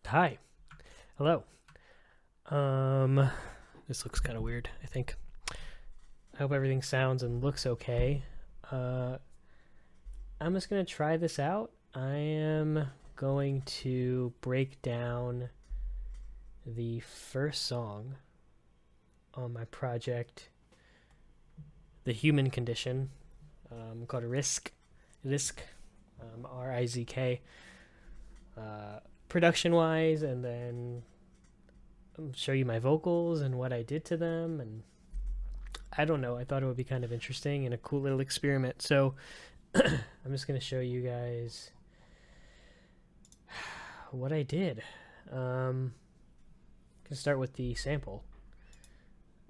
Hi. Hello. Um, this looks kind of weird, I think. I hope everything sounds and looks okay. Uh, I'm just going to try this out. I am going to break down the first song on my project, The Human Condition, called Rizq. Rizq, Rizk. Production wise, and then show you my vocals and what I did to them. And I don't know, I thought it would be kind of interesting and a cool little experiment. So I'm just going to show you guys what I did. I'm going to start with the sample.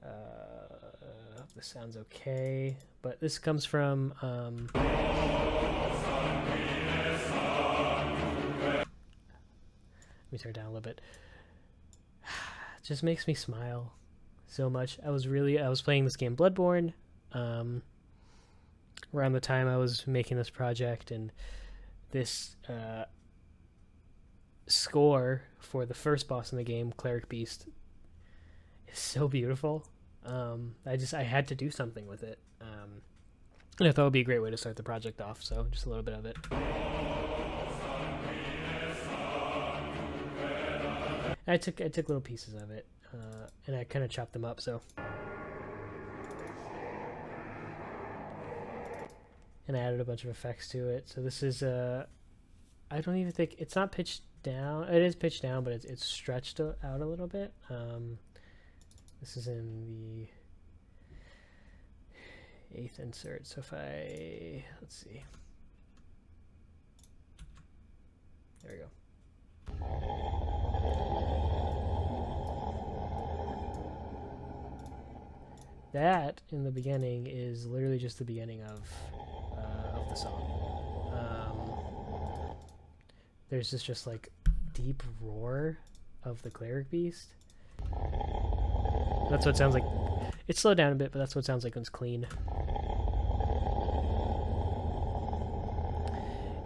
Hope this sounds okay. But this comes from. Let me turn it down a little bit. It just makes me smile so much. I was playing this game Bloodborne around the time I was making this project, and this score for the first boss in the game, Cleric Beast, is so beautiful. I had to do something with it, and I thought it would be a great way to start the project off. So just a little bit of it. I took little pieces of it, and I kind of chopped them up. So, and I added a bunch of effects to it. So this is I don't even think it's not pitched down. It is pitched down, but it's stretched out a little bit. This is in the eighth insert. So if let's see, there we go. That in the beginning is literally just the beginning of the song. There's this just like deep roar of the Cleric Beast. That's what it sounds like. It's slowed down a bit, but that's what it sounds like when it's clean.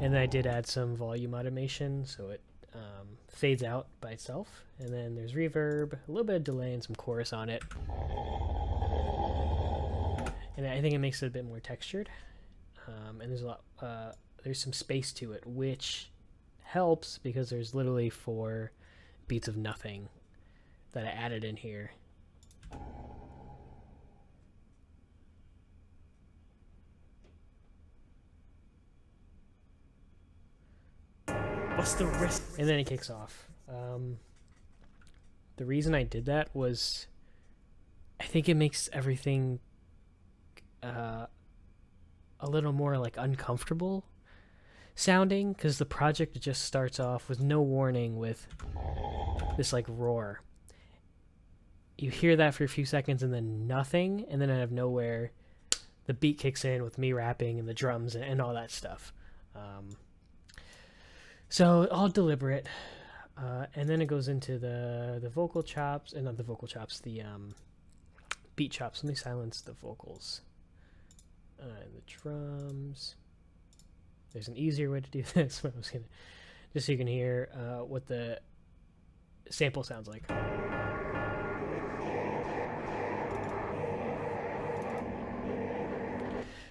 And then I did add some volume automation, so it fades out by itself. And then there's reverb, a little bit of delay, and some chorus on it. And I think it makes it a bit more textured. And there's some space to it, which helps because there's literally 4 beats of nothing that I added in here. What's the risk? And then it kicks off. The reason I did that was I think it makes everything a little more like uncomfortable sounding, because the project just starts off with no warning with this like roar. You hear that for a few seconds and then nothing, and then out of nowhere the beat kicks in with me rapping and the drums and all that stuff. So all deliberate, and then it goes into the vocal chops, and not the vocal chops, the beat chops. Let me silence the vocals and the drums. There's an easier way to do this, but I was gonna just so you can hear what the sample sounds like.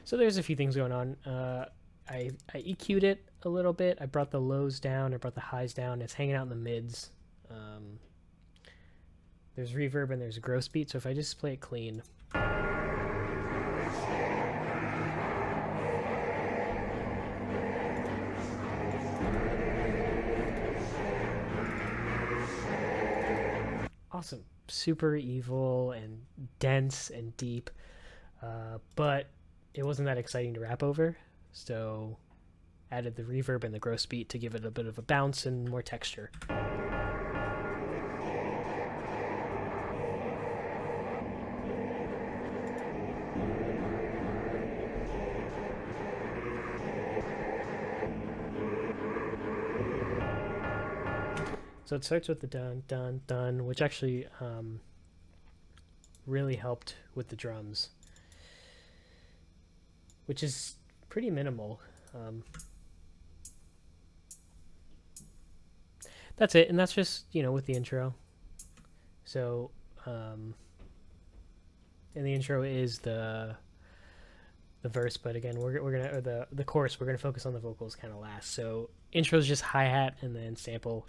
So there's a few things going on. I EQ'd it a little bit. I brought the lows down. I brought the highs down. It's hanging out in the mids. There's reverb and there's gross beat. So if I just play it clean. Awesome. Super evil and dense and deep. But it wasn't that exciting to rap over. So added the reverb and the gross beat to give it a bit of a bounce and more texture. So it starts with the dun dun dun, which actually really helped with the drums, which is pretty minimal. that's it, and that's just with the intro. So, and the intro is the verse, but again, we're gonna or the chorus. We're gonna focus on the vocals kind of last. So intro is just hi hat and then sample.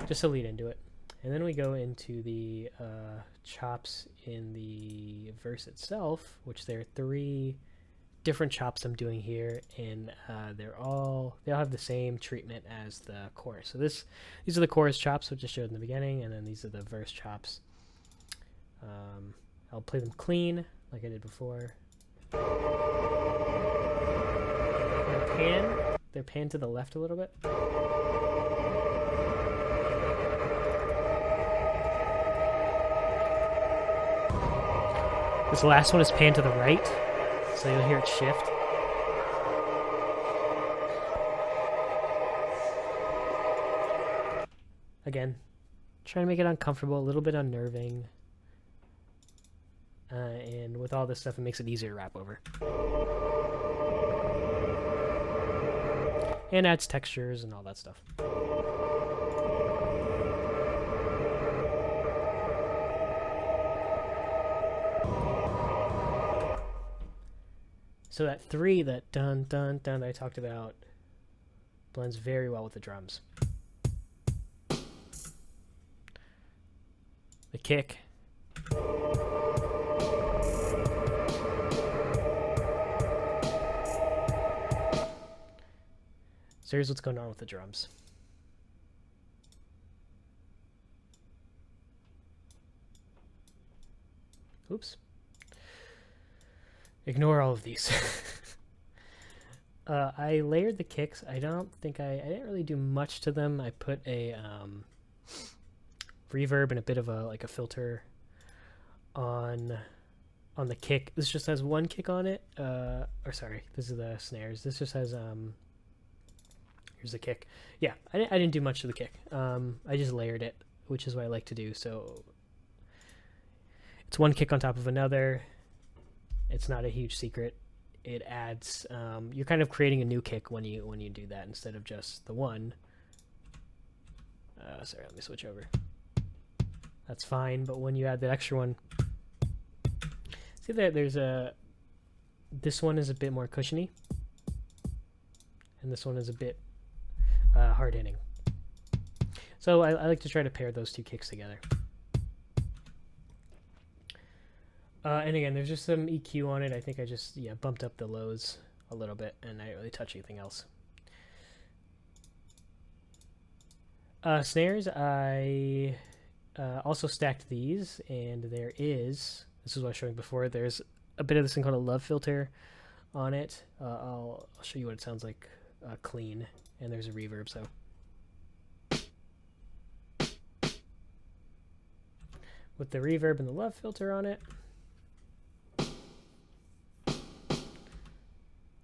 Just to lead into it. And then we go into the chops in the verse itself, which there are 3 different chops I'm doing here, and they all have the same treatment as the chorus. So these are the chorus chops, which I showed in the beginning, and then these are the verse chops. I'll play them clean, like I did before. They're panned to the left a little bit. This last one is panned to the right, so you'll hear it shift. Again, trying to make it uncomfortable, a little bit unnerving. And with all this stuff, it makes it easier to rap over. And adds textures and all that stuff. So that 3, that dun dun dun that I talked about, blends very well with the drums. The kick. So here's what's going on with the drums. Oops. Ignore all of these. I layered the kicks. I didn't really do much to them. I put a reverb and a bit of a filter on the kick. This just has 1 kick on it. Or sorry, this is the snares. This just has here's the kick. Yeah, I didn't do much to the kick. I just layered it, which is what I like to do. So it's 1 kick on top of another. It's not a huge secret. It adds. You're kind of creating a new kick when you do that instead of just the one. Sorry, let me switch over. That's fine, but when you add that extra one, see that there's this one is a bit more cushiony, and this one is a bit hard hitting. So I like to try to pair those 2 kicks together. And again, there's just some EQ on it. I think I just bumped up the lows a little bit, and I didn't really touch anything else. Snares, I also stacked these, and this is what I was showing before, there's a bit of this thing called a love filter on it. I'll show you what it sounds like clean, and there's a reverb, so. With the reverb and the love filter on it.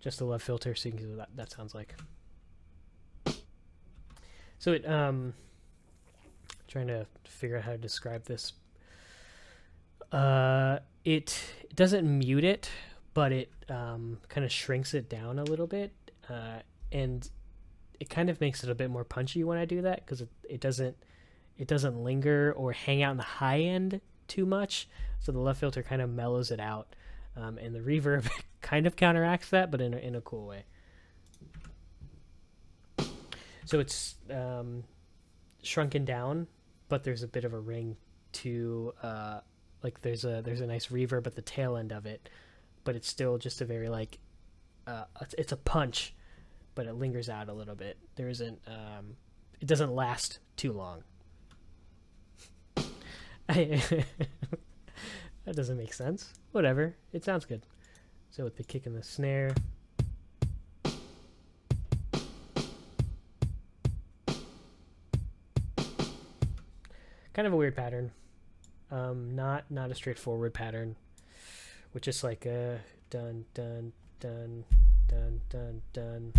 Just a love filter, so you can see what that sounds like. So it, trying to figure out how to describe this. It doesn't mute it, but it kind of shrinks it down a little bit, and it kind of makes it a bit more punchy when I do that, because it doesn't linger or hang out in the high end too much. So the love filter kind of mellows it out, and the reverb kind of counteracts that, but in a cool way. So it's shrunken down, but there's a bit of a ring to like there's a nice reverb at the tail end of it, but it's still just a very it's a punch, but it lingers out a little bit. There isn't it doesn't last too long. That doesn't make sense. Whatever, it sounds good. So with the kick and the snare. Kind of a weird pattern. Not a straightforward pattern, which is like a dun dun dun dun dun dun.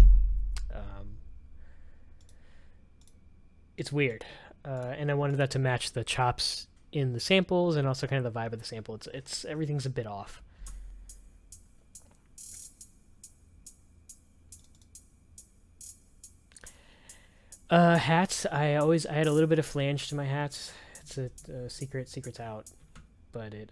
It's weird, and I wanted that to match the chops in the samples and also kind of the vibe of the sample. It's everything's a bit off. Hats. I had a little bit of flange to my hats. It's a secret. Secret's out, but it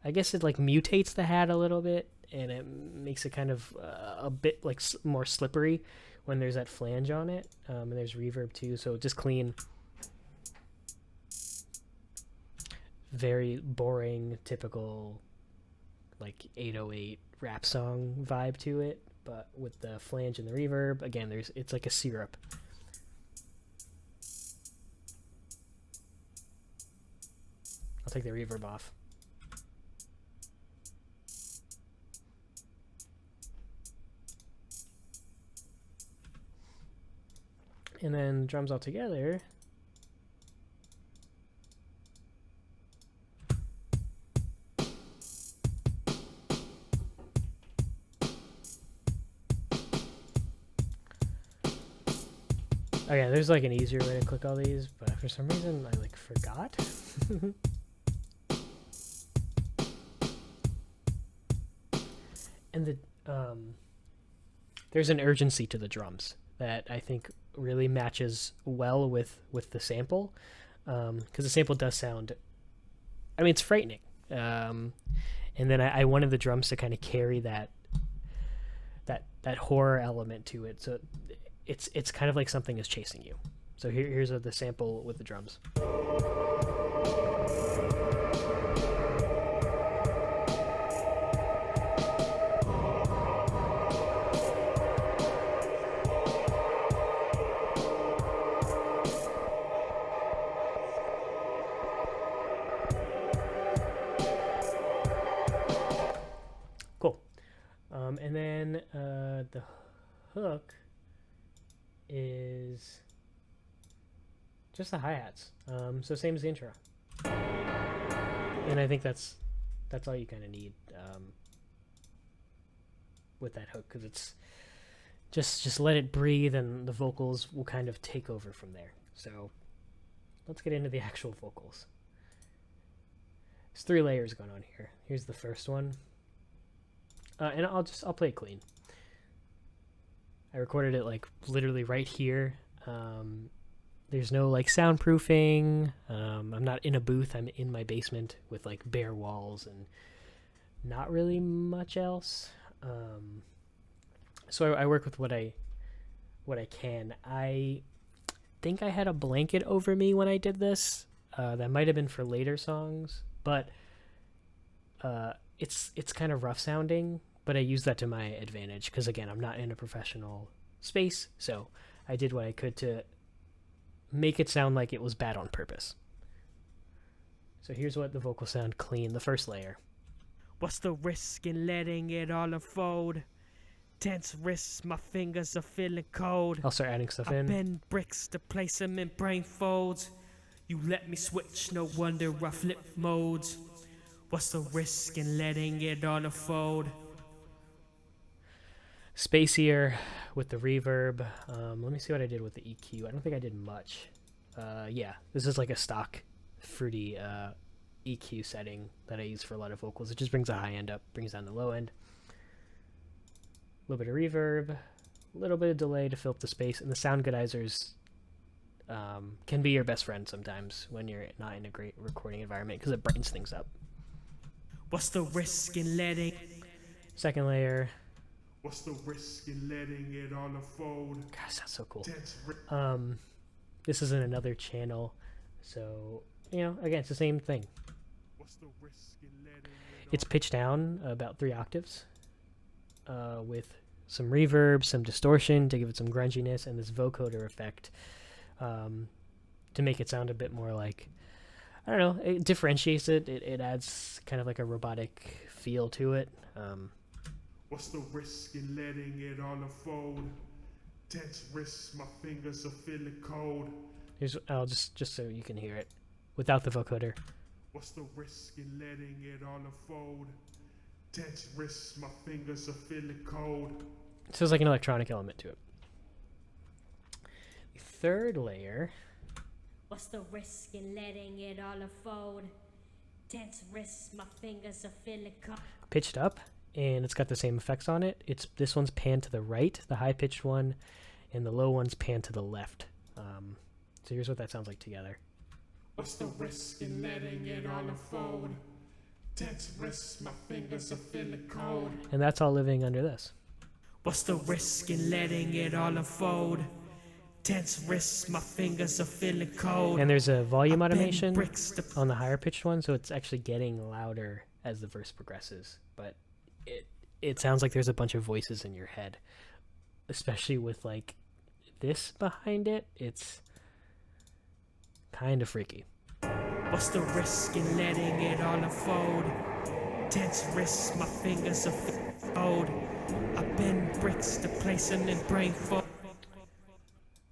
I guess it like mutates the hat a little bit, and it makes it kind of a bit like more slippery when there's that flange on it. And there's reverb too, so just clean. Very boring, typical like 808 rap song vibe to it, but with the flange and the reverb, again, it's like a syrup. I'll take the reverb off. And then drums all together. Okay, there's like an easier way to click all these, but for some reason I like forgot. And there's an urgency to the drums that I think really matches well with the sample, because the sample does sound, I mean, it's frightening. And then I wanted the drums to kind of carry that horror element to it, so it's kind of like something is chasing you. So here's the sample with the drums. Cool. And then the hook is just the hi-hats. So same as the intro. And I think that's all you kind of need with that hook, because it's just let it breathe and the vocals will kind of take over from there. So let's get into the actual vocals. There's 3 layers going on here. Here's the first one. And I'll play it clean. I recorded it like literally right here. There's no like soundproofing. I'm not in a booth. I'm in my basement with like bare walls and not really much else. So I work with what I can. I think I had a blanket over me when I did this. That might have been for later songs, but it's kind of rough sounding. But I use that to my advantage because, again, I'm not in a professional space, so I did what I could to make it sound like it was bad on purpose. So here's what the vocals sound clean, the first layer. What's the risk in letting it all unfold? Tense wrists, my fingers are feeling cold. I'll start adding stuff I in. bend bricks to place them in brain folds. You let me switch, no wonder I flip modes. What's the risk in letting it all unfold? Spacier with the reverb. Let me see what I did with the EQ. I don't think I did much. Yeah, this is like a stock fruity EQ setting that I use for a lot of vocals. It just brings the high end up, brings down the low end. A little bit of reverb, a little bit of delay to fill up the space, and the sound goodizers can be your best friend sometimes when you're not in a great recording environment because it brightens things up. What's the risk in letting? Second layer. What's the risk in letting it all unfold? Gosh, that's so cool. This is in another channel, so again, it's the same thing. What's the risk in letting It's pitched down about 3 octaves, with some reverb, some distortion to give it some grunginess, and this vocoder effect to make it sound a bit more like, I don't know, it differentiates it. It adds kind of like a robotic feel to it. What's the risk in letting it all unfold? Tense wrists, my fingers are feeling cold. I'll just so you can hear it without the vocoder. What's the risk in letting it all unfold? Tense wrists, my fingers are feeling cold. So there's like an electronic element to it. The third layer. What's the risk in letting it all unfold? Tense wrists, my fingers are feeling cold. Pitched up, and it's got the same effects on it. This one's panned to the right, the high pitched one, and the low ones pan to the left. So here's what that sounds like together. What's the risk in letting it all unfold? Tense wrists, my fingers are feeling cold. And that's all living under this. What's the risk in letting it all unfold? Tense wrists, my fingers are feeling cold. And there's a volume I bend automation bricks to on the higher pitched one, so it's actually getting louder as the verse progresses. But it sounds like there's a bunch of voices in your head, especially with like this behind it. It's kind of freaky. What's the risk in letting it all unfold? Tense wrists, my fingers are feeling cold. I bend bricks to place them in brain fog.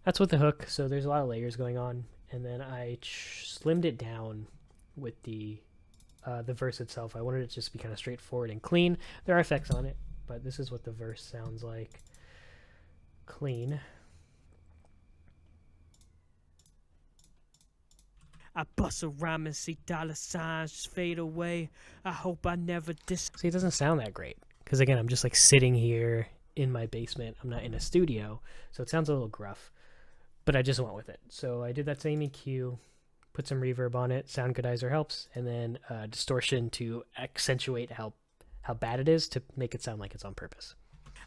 That's with the hook, so there's a lot of layers going on, and then I slimmed it down with the verse itself. I wanted it to just be kind of straightforward and clean. There are effects on it, but this is what the verse sounds like. Clean. I bust a rhyme and see dollar signs just fade away. I hope I never See, it doesn't sound that great, because again, I'm just like sitting here in my basement. I'm not in a studio, so it sounds a little gruff, but I just went with it. So I did that same EQ, put some reverb on it, sound goodizer helps, and then distortion to accentuate how bad it is, to make it sound like it's on purpose.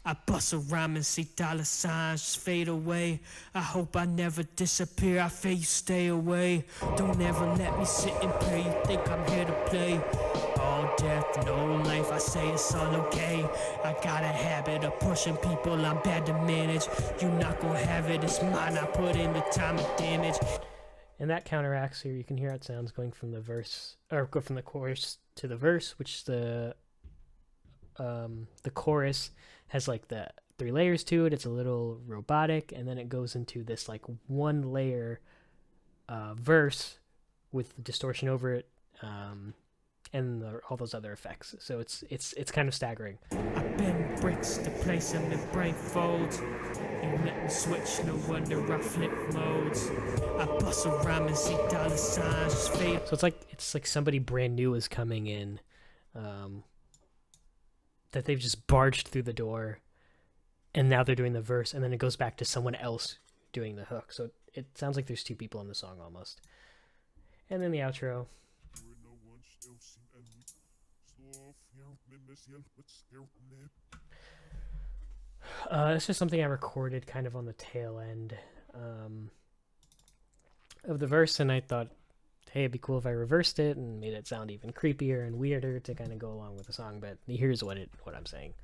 I bust a rhyme and see dollar signs just fade away. I hope I never disappear. I fear you stay away. Don't ever let me sit and play. You think I'm here to play? All death, no life. I say it's all okay. I got a habit of pushing people I'm bad to manage. You not gonna have it. It's mine. I put in the time and damage. And that counteracts here. You can hear how it sounds going from the verse, or go from the chorus to the verse, which the chorus has like the 3 layers to it. It's a little robotic, and then it goes into this like 1 layer verse with the distortion over it, and all those other effects. So it's kind of staggering. I bend bricks to place them in brain folds. You let me switch, no wonder I flip modes. I bust a rhyme and see dollar signs just fade. So it's like somebody brand new is coming in, that they've just barged through the door, and now they're doing the verse, and then it goes back to someone else doing the hook. So it sounds like there's 2 people in the song almost. And then the outro. It's just something I recorded kind of on the tail end of the verse, and I thought, hey, it'd be cool if I reversed it and made it sound even creepier and weirder to kind of go along with the song. But here's what I'm saying.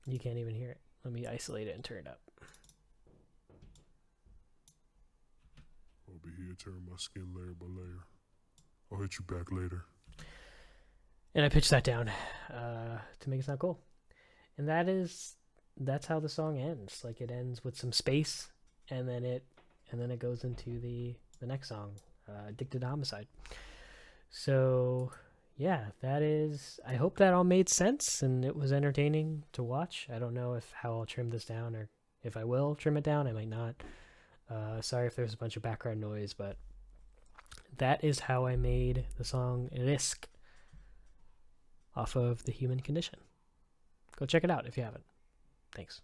You can't even hear it. Let me isolate it and turn it up. I'll be here, turn my skin layer by layer. I'll hit you back later. And I pitched that down to make it sound cool. And that's how the song ends. Like, it ends with some space, and then it goes into the next song, Addicted to Homicide. So yeah, that is, I hope that all made sense and it was entertaining to watch. I don't know how I'll trim this down, or if I will trim it down. I might not. Sorry if there's a bunch of background noise, but that is how I made the song Rizq off of The Human Condition. Go check it out if you haven't. Thanks.